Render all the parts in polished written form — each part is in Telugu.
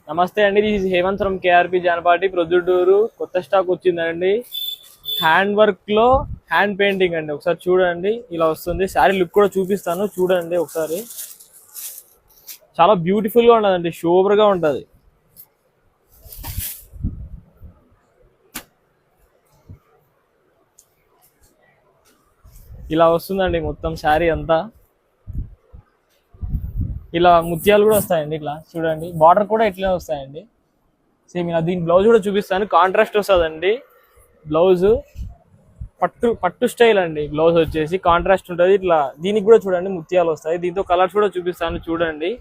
నమస్తే అండి, this is Hemanth from KRP Janapati Proddatur. కొత్త స్టాక్ వచ్చిందండి. హ్యాండ్ వర్క్ లో హ్యాండ్ పెయింటింగ్ అండి. ఒకసారి చూడండి, ఇలా వస్తుంది. శారీ లుక్ కూడా చూపిస్తాను, చూడండి ఒకసారి. చాలా బ్యూటిఫుల్ గా ఉంటదండి, సూపర్ గా ఉంటది. ఇలా వస్తుందండి మొత్తం శారీ అంతా. ఇలా ముత్యాలు కూడా వస్తాయండి. ఇట్లా చూడండి, బార్డర్ కూడా ఇట్లా వస్తాయండి సేమ్. ఇలా దీని బ్లౌజ్ కూడా చూపిస్తాను, కాంట్రాస్ట్ వస్తుందండి బ్లౌజ్. పట్టు స్టైల్ అండి బ్లౌజ్ వచ్చేసి, కాంట్రాస్ట్ ఉంటుంది. ఇట్లా దీనికి కూడా చూడండి ముత్యాలు వస్తాయి. దీంతో కలర్స్ కూడా చూపిస్తాను చూడండి.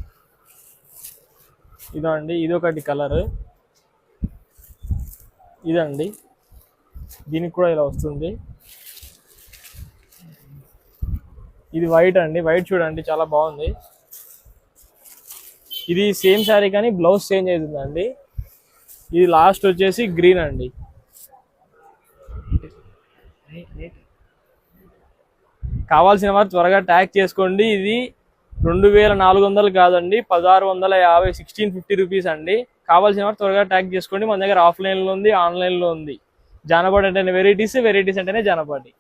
ఇదండి, ఇదొకటి కలర్. ఇదండి, దీనికి కూడా ఇలా వస్తుంది. ఇది వైట్ అండి, వైట్ చూడండి చాలా బాగుంది. ఇది సేమ్ శారీ కానీ బ్లౌజ్ చేంజ్ అవుతుందండి. ఇది లాస్ట్ వచ్చేసి గ్రీన్ అండి. కావాల్సిన వారు త్వరగా ట్యాగ్ చేసుకోండి. ఇది 2400 కాదండి, 1650, 1650 రూపీస్ అండి. కావాల్సిన వారు త్వరగా ట్యాగ్ చేసుకోండి. మన దగ్గర ఆఫ్లైన్లో ఉంది, ఆన్లైన్లో ఉంది. జానపాటి అంటేనే వెరైటీస్, వెరైటీస్ అంటేనే జానపాటి.